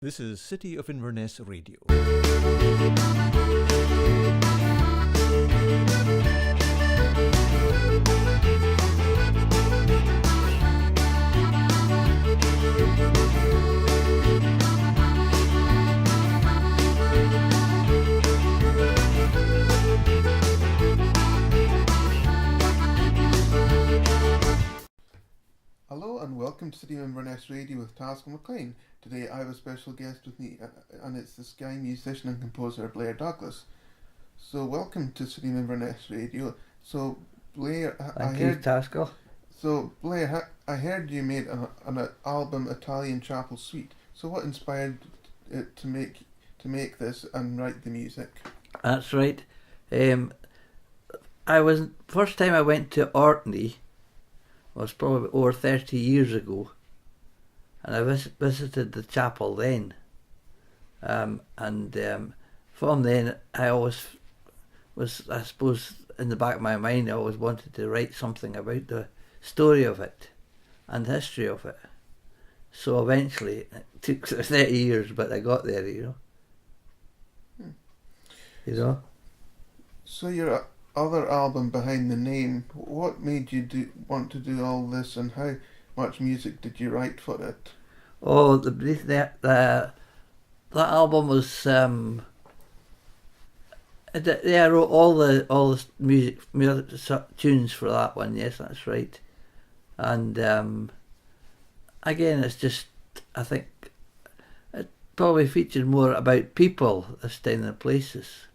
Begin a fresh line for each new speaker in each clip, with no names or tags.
This is City of Inverness Radio.
Hello and welcome to City of Inverness Radio with Tasker McLean. Today I have a special guest with me and it's the Sky musician and composer Blair Douglas. So welcome to City of Inverness Radio. So Blair,
Thank you, Tasker.
So Blair, I heard you made an album Italian Chapel Suite. So what inspired it to make this and write the music?
That's right. First time I went to Orkney was probably over 30 years ago, and I visited the chapel then. From then I always was, I suppose, in the back of my mind, I always wanted to write something about the story of it and the history of it. So eventually, it took 30 years, but I got there, you know.
So your other album, Behind the Name, what made you want to do all this, and how much music did you write for it?
Oh, that album was I wrote all the music tunes for that one. Yes, that's right. And again, it's just, I think it probably featured more about people this time than places,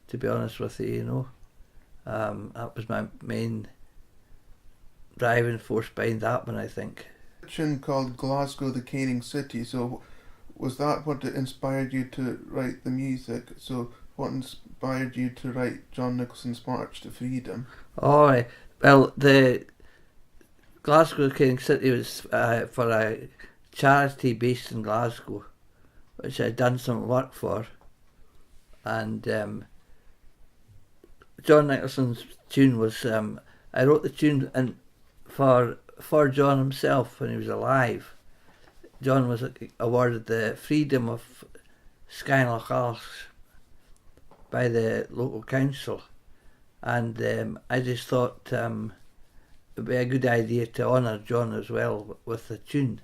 to be honest with you, you know. That was my main driving force behind that one, I think.
A tune called Glasgow the Caning City, so was that what inspired you to write the music? So what inspired you to write John Nicholson's March to Freedom?
Oh, well, the Glasgow the Caning City was for a charity based in Glasgow, which I'd done some work for, and John Nicholson's tune was, I wrote the tune for John himself when he was alive. John was awarded the freedom of Skynloch by the local council, and I just thought it would be a good idea to honour John as well with the tune,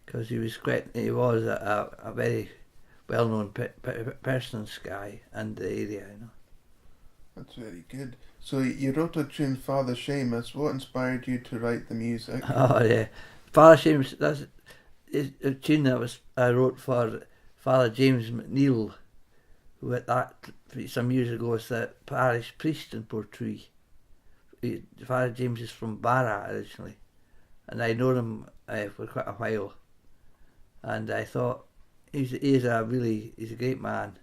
because he was a very well-known person in Skye and the area, you know.
That's very good. So you wrote a tune, Father Seamus. What inspired you to write the music?
Oh yeah, Father Seamus. That's a tune that I wrote for Father James McNeill, who at that some years ago was the parish priest in Portree. Father James is from Barra originally, and I known him for quite a while. And I thought he's a great man,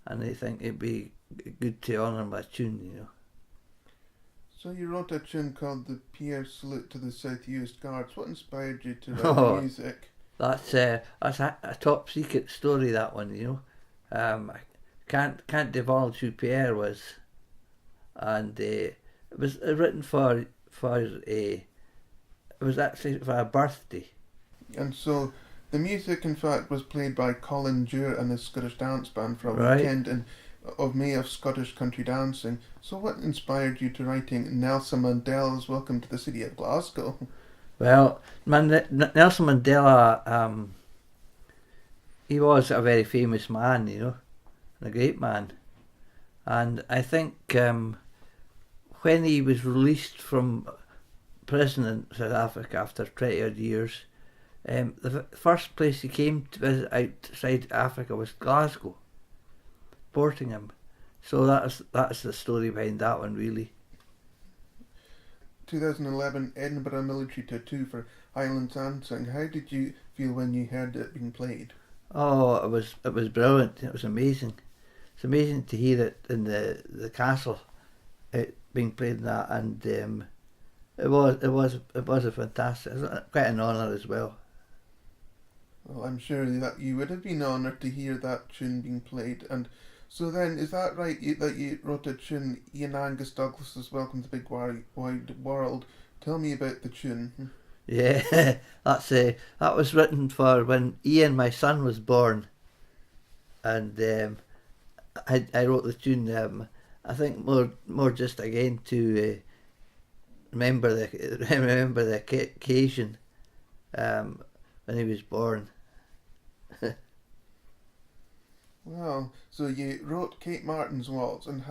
and I think it'd be good to honour him with a tune, you know.
So you wrote a tune called The Pierre Salute to the South Uist Guards. What inspired you to write the music?
That's a top secret story, that one, you know. I can't divulge who Pierre was, and it was written it was actually for a birthday.
And so the music, in fact, was played by Colin Dewar and his Scottish Dance Band for a weekend of May of Scottish Country Dancing. So what inspired you to writing Nelson Mandela's Welcome to the City of Glasgow?
Well, Nelson Mandela, he was a very famous man, you know, and a great man. And I think when he was released from prison in South Africa after 20 odd years, the first place he came to visit outside Africa was Glasgow, Portingham. So that's the story behind that one, really.
2011 Edinburgh Military Tattoo for Highland Dancing. How did you feel when you heard it being played?
Oh, it was brilliant. It was amazing. It's amazing to hear it in the castle, it being played in that, and it was a fantastic, quite an honour as well.
Well, I'm sure that you would have been honoured to hear that tune being played. And so then, is that right, that you wrote a tune, Ian Angus Douglas's Welcome to the Big Wide World? Tell me about the tune.
Yeah, that was written for when Ian, my son, was born, and I wrote the tune. I think more just again to remember the occasion when he was born.
Well, so you wrote Kate Martin's Waltz, and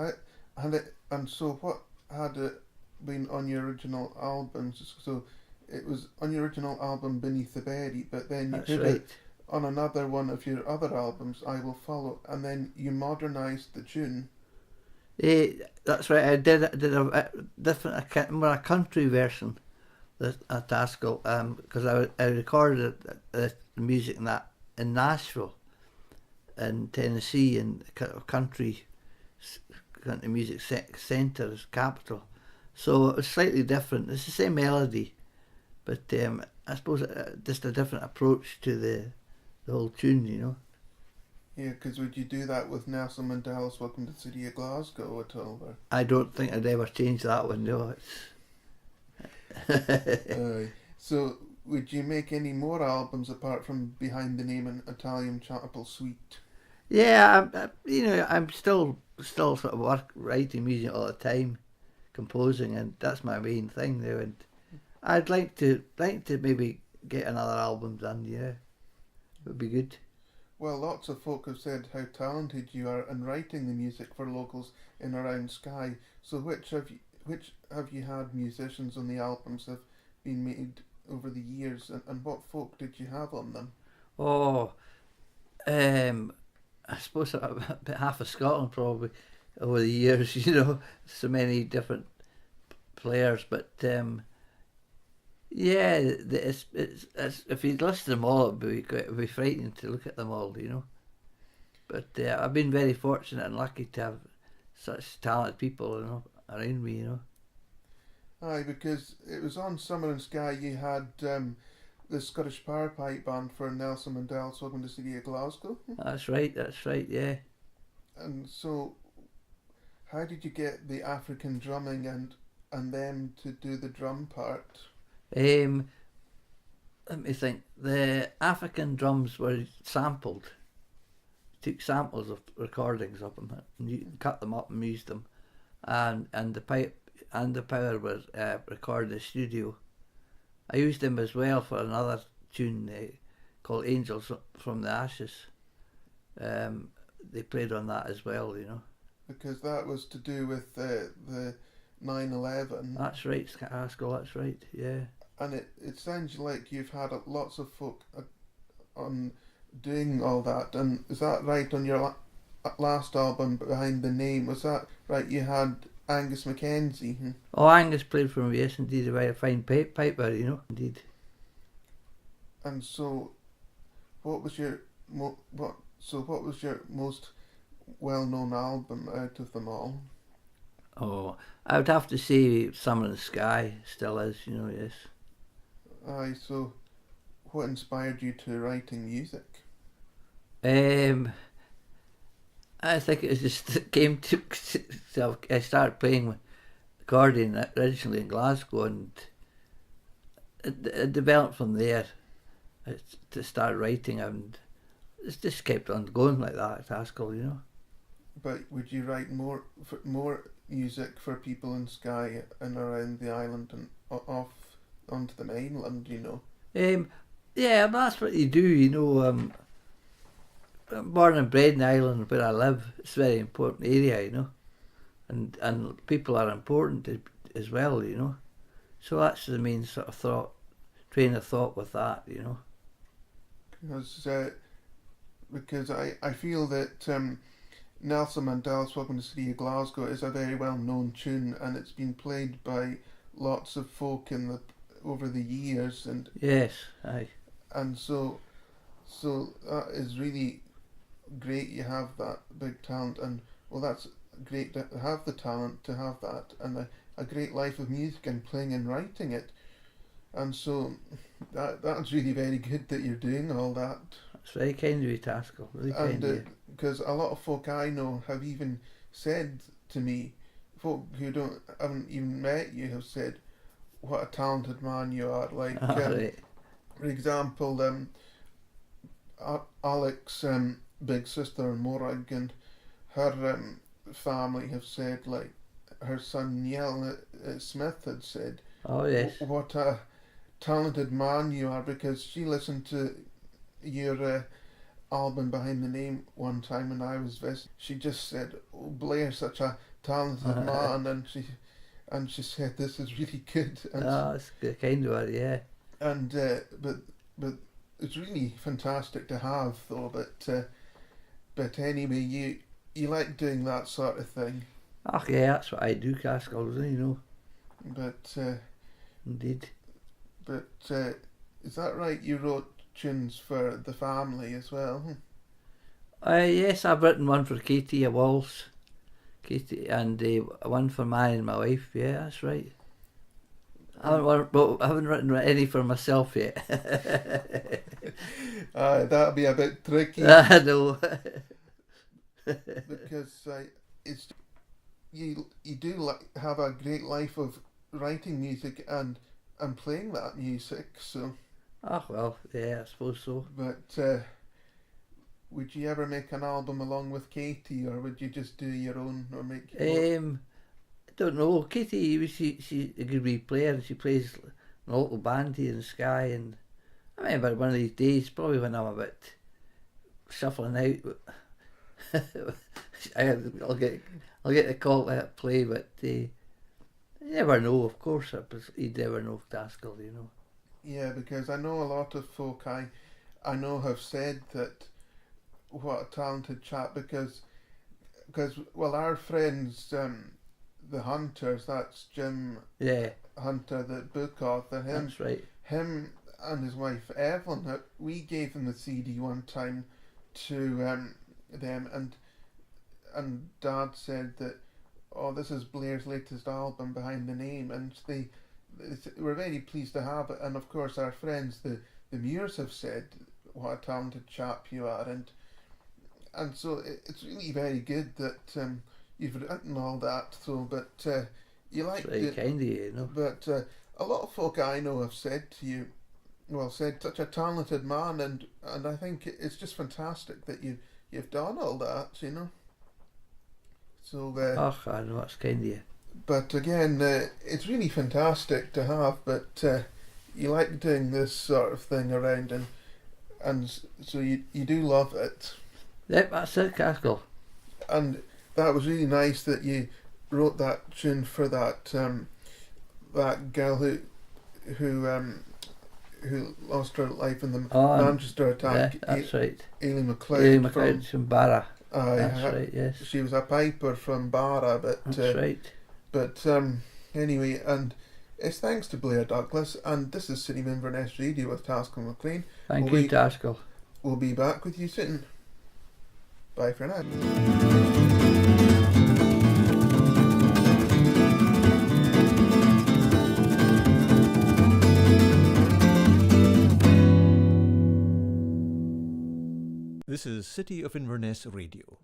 so what had it been on your original album? So it was on your original album Beneath the Berry, but then you
That's
did
right.
it on another one of your other albums, I Will Follow, and then you modernised the tune.
That's right. I did a different, more a country version at Haskell, because I recorded the music in Nashville, in Tennessee, in country music centre as capital. So it was slightly different. It's the same melody, but I suppose just a different approach to the whole tune, you know.
Yeah, because would you do that with Nelson Mandela's Welcome to the City of Glasgow at all? Or?
I don't think I'd ever change that one, no.
So would you make any more albums apart from Behind the Name and Italian Chapel Suite?
Yeah, I'm still sort of writing music all the time, composing, and that's my main thing now. And I'd like to maybe get another album done. Yeah, it would be good.
Well, lots of folk have said how talented you are in writing the music for locals in around Skye. So which have you had musicians on the albums have been made over the years, and what folk did you have on them?
Oh, I suppose about half of Scotland probably over the years. You know, so many different players, but yeah, it's if you list them all, it'd be frightening to look at them all, you know. But I've been very fortunate and lucky to have such talented people, you know, around me, you know.
Aye, because it was on Summer and Sky. You had the Scottish Power Pipe Band for Nelson Mandela's Welcome to the City of Glasgow.
That's right, yeah.
And so, how did you get the African drumming and them to do the drum part?
Let me think. The African drums were sampled. Took samples of recordings of them and cut them up and used them, and the pipe and the power was recorded in the studio. I used them as well for another tune called Angels from the Ashes. They played on that as well, you know.
Because that was to do with the 9/11.
That's right, Haskell, that's right, yeah.
And it sounds like you've had lots of folk on doing all that. And is that right on your last album, Behind the Name? Was that right? You had Angus Mackenzie.
Oh, Angus played for me, yes, indeed. A very fine piper, you know, indeed.
And so, what was your most well-known album out of them all?
Oh, I would have to say Summer in the Sky still is, you know, yes.
Aye, so what inspired you to writing music?
I think it just came to so I started playing accordion originally in Glasgow, and it developed from there to start writing, and it just kept on going like that at Haskell, you know.
But would you write more music for people in Skye and around the island and off onto the mainland, you know?
Yeah, that's what you do, you know. I'm born and bred in Ireland where I live. It's a very important area, you know, and people are important as well, you know. So that's the main sort of train of thought with that, you know.
Because I feel that Nelson Mandela's Welcome to the City of Glasgow is a very well known tune, and it's been played by lots of folk over the years, and
yes, aye.
And so that is really great. You have that big talent, and well, that's great to have the talent to have that, and a great life of music and playing and writing it. And so that's really very good that you're doing all that.
It's very kind of you, Haskell. Really kind of you.
Because a lot of folk I know have even said to me, folk who haven't even met you have said, what a talented man you are. Like,
Right.
for example, Alex, big sister Morag, and her family have said, like, her son Neil Smith had said,
Oh yes.
what a talented man you are, because she listened to your album Behind the Name one time when I was visiting. She just said, "Oh, Blair's such a talented man," and she said, "This is really good." And
It's good, kind of her, yeah.
and but it's really fantastic to have, though. But anyway, you like doing that sort of thing.
Oh yeah, that's what I do, Caskell, you know.
But
Indeed.
is that right? You wrote tunes for the family as well?
Yes, I've written one for Katie, a waltz. Katie, and one for mine and my wife, yeah, that's right. I haven't written any for myself yet.
That'll be a bit tricky.
I know.
Because it's you do have a great life of writing music and playing that music. So.
Oh well, yeah, I suppose so.
But would you ever make an album along with Katie, or would you just do your own, or make?
I don't know. Katie, she's a good wee player. She plays in a local band here in Skye, and I remember one of these days, probably when I'm a bit shuffling out, I'll get the call to play, but you never know. Of course, you'd never know, Daskell, you know.
Yeah, because I know a lot of folk I know have said that what a talented chap, because well, our friends, the Hunters, that's Jim Hunter, the book author,
That's right.
Him and his wife Evelyn, we gave them the CD one time to them, and Dad said that, oh, this is Blair's latest album, Behind the Name, and we're very pleased to have it. And of course our friends the Muirs have said what a talented chap you are, and so it's really very good that you've written all that. So, but you like
very kind of you, you know.
But a lot of folk I know have said to you, said such a talented man, and I think it's just fantastic that you've done all that, you know. So
I know, that's kind of you.
But again, it's really fantastic to have. But you like doing this sort of thing around, and so you do love it.
Yep, that's it, Caskell.
And that was really nice that you wrote that tune for that that girl who lost her life in the Manchester attack.
Yeah, that's right.
Aileen McLeod.
Aileen McLeod from Barra. That's right, yes.
She was a piper from Barra, but
that's right.
But anyway, and it's thanks to Blair Douglas, and this is City of Inverness Radio with Taskell McLean.
Thank you, Taskell.
We'll be back with you soon. Bye for now.
This is City of Inverness Radio.